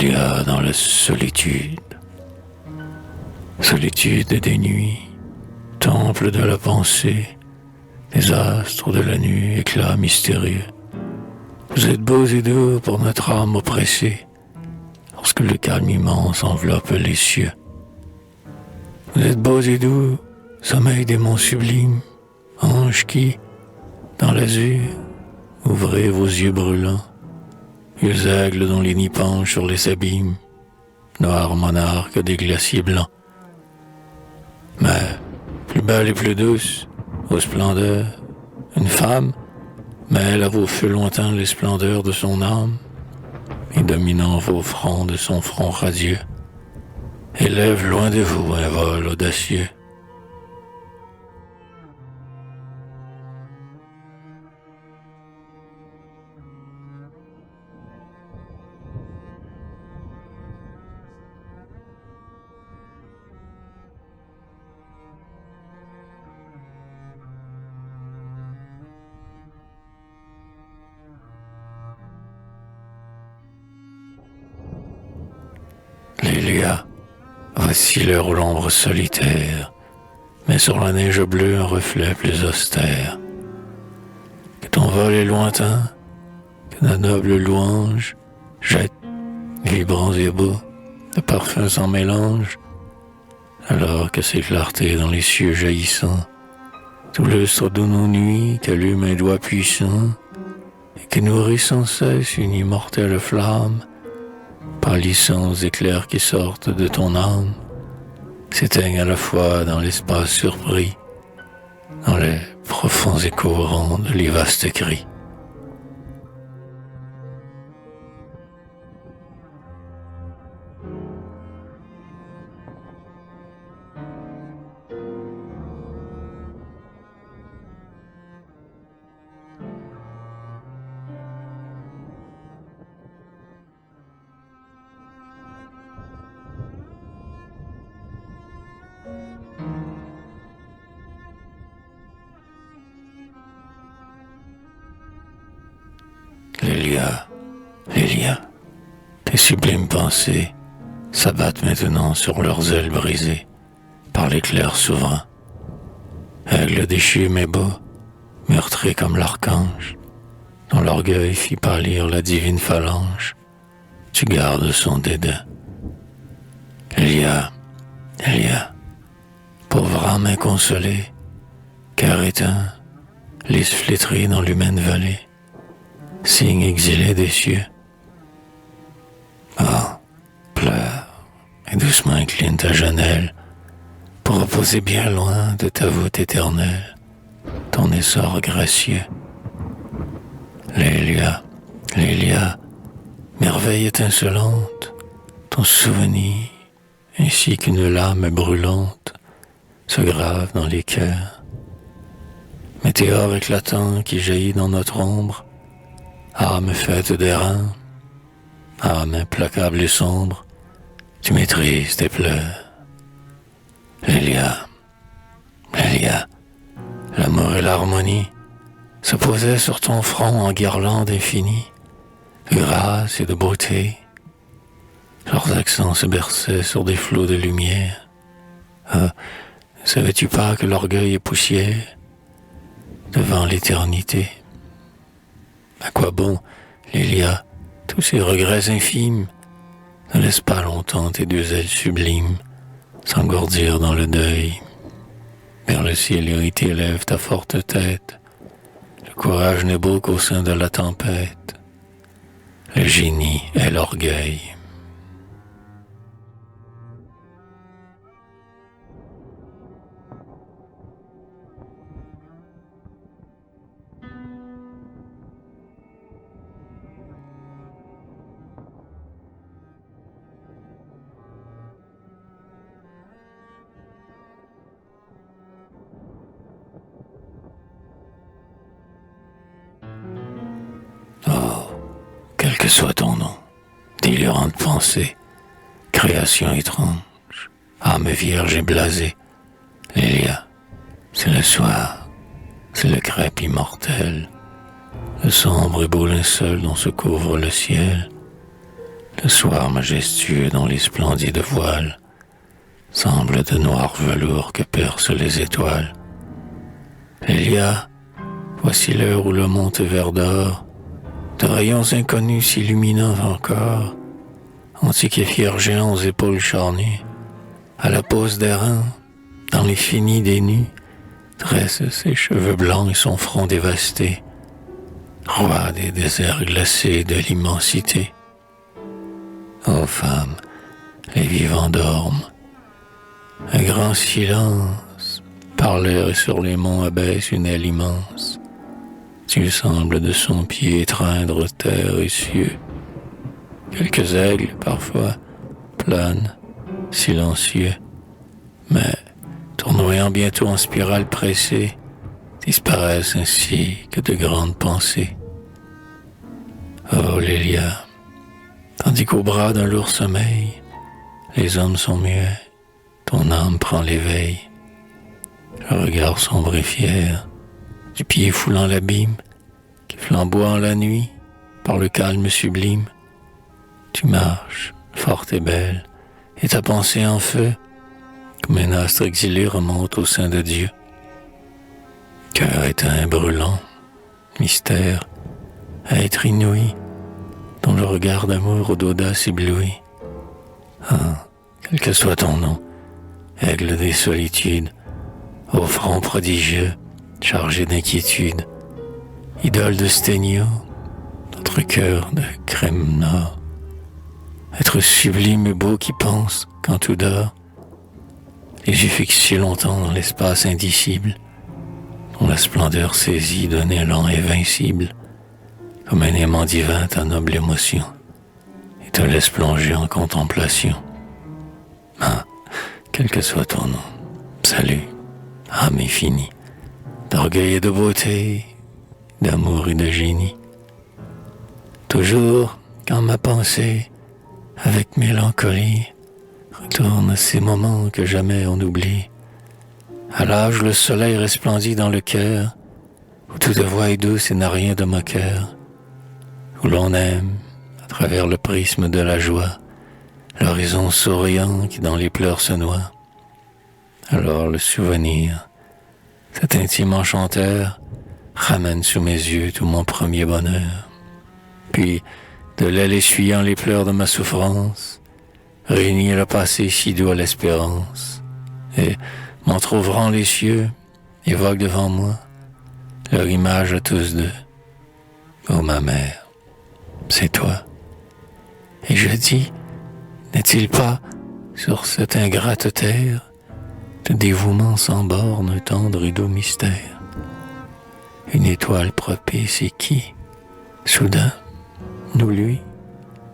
Il y a dans la solitude, solitude des nuits, temple de la pensée, des astres de la nuit, éclats mystérieux. Vous êtes beaux et doux pour notre âme oppressée, lorsque le calme immense enveloppe les cieux. Vous êtes beaux et doux, sommeil des monts sublimes, anges qui, dans l'azur, ouvrez vos yeux brûlants, vieux aigles dont les nids penchent sur les abîmes, noirs monarques des glaciers blancs. Mais, plus belle et plus douce, aux splendeurs, une femme mêle à vos feux lointains les splendeurs de son âme, et dominant vos fronts de son front radieux, élève loin de vous un vol audacieux. Lélia, voici l'heure où l'ombre solitaire met sur la neige bleue un reflet plus austère. Que ton vol est lointain, que la noble louange jette, vibrants et beaux, de parfums sans mélange, alors que ses clartés dans les cieux jaillissants, tout lustre de nos nuits qu'allume un doigt puissant, et qui nourrit sans cesse une immortelle flamme, pâlissant aux éclairs qui sortent de ton âme, s'éteignent à la fois dans l'espace surpris, dans les profonds échos rendent les vastes cris. Lélia, tes sublimes pensées s'abattent maintenant sur leurs ailes brisées par l'éclair souverain. Aigle déchu mais beau, meurtri comme l'archange, dont l'orgueil fit pâlir la divine phalange, tu gardes son dédain. Lélia, pauvre âme inconsolée, cœur éteint, lys flétri dans l'humaine vallée, signe exilé des cieux. Ah, pleure et doucement incline ta jeune aile pour reposer bien loin de ta voûte éternelle ton essor gracieux. Lélia, merveille étincelante, ton souvenir, ainsi qu'une lame brûlante, se grave dans les cœurs. Météore éclatant qui jaillit dans notre ombre, âme faite d'airain, âme implacable et sombre, tu maîtrises tes pleurs. Lélia, l'amour et l'harmonie se posaient sur ton front en guirlande infinie, de grâce et de beauté. Leurs accents se berçaient sur des flots de lumière. Ah, ne savais-tu pas que l'orgueil est poussière devant l'éternité? À quoi bon, Lélia, tous ces regrets infimes? Ne laisse pas longtemps tes deux ailes sublimes s'engourdir dans le deuil. Vers le ciel irrité lève ta forte tête. Le courage n'est beau qu'au sein de la tempête. Le génie est l'orgueil. Quel que soit ton nom, délirante pensée, création étrange, âme vierge et blasée, Lélia, c'est le soir, c'est le crêpe immortel, le sombre et beau linceul dont se couvre le ciel, Le soir majestueux dont les splendides voiles semblent de noir velours que percent les étoiles. Lélia, voici l'heure où le monte vers d'or, de rayons inconnus s'illuminant encore, antiques et fiers géants aux épaules charnues, à la pose d'airain, dans les finis des nues, dresse ses cheveux blancs et son front dévasté, roi des déserts glacés de l'immensité. Ô femme, les vivants dorment. Un grand silence par l'air et sur les monts abaisse une aile immense. Tu sembles de son pied étreindre terre et cieux. Quelques aigles, parfois, planent, silencieux, mais, tournoyant bientôt en spirale pressée, disparaissent ainsi que de grandes pensées. Oh Lélia, tandis qu'au bras d'un lourd sommeil, les hommes sont muets, ton âme prend l'éveil. Le regard sombre et fier, du pied foulant l'abîme, qui flamboie en la nuit, par le calme sublime. Tu marches, forte et belle, et ta pensée en feu, comme un astre exilé remonte au sein de Dieu. Cœur éteint, brûlant, mystère, être inouï, dont le regard d'amour d'audace éblouit. Ah, quel que soit ton nom, aigle des solitudes, au front prodigieux, chargé d'inquiétude, idole de Sténio, notre cœur de crème nord, être sublime et beau qui pense quand tout dort, les yeux fixés longtemps dans l'espace indicible, dont la splendeur saisit d'un élan invincible, comme un aimant divin ta noble émotion, et te laisse plonger en contemplation. Ah, quel que soit ton nom, salut, âme infinie, d'orgueil et de beauté, d'amour et de génie. Toujours, quand ma pensée, avec mélancolie, retourne à ces moments que jamais on oublie, à l'âge où le soleil resplendit dans le cœur, où toute voix est douce et n'a rien de moqueur, où l'on aime, à travers le prisme de la joie, l'horizon souriant qui dans les pleurs se noie. Alors le souvenir, cet intime enchanteur, ramène sous mes yeux tout mon premier bonheur. Puis, de l'aile essuyant les pleurs de ma souffrance, réunit le passé si doux à l'espérance, et, m'entr'ouvrant les cieux, évoque devant moi leur image à tous deux. Ô ma mère, c'est toi. Et je dis, n'est-il pas, sur cette ingrate terre, de dévouement sans borne, tendre et doux mystère, une étoile propice et qui, soudain, nous luit,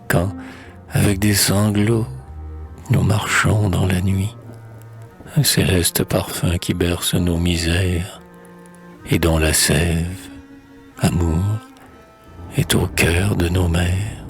quand, avec des sanglots, nous marchons dans la nuit, un céleste parfum qui berce nos misères, et dont la sève, amour, est au cœur de nos mères.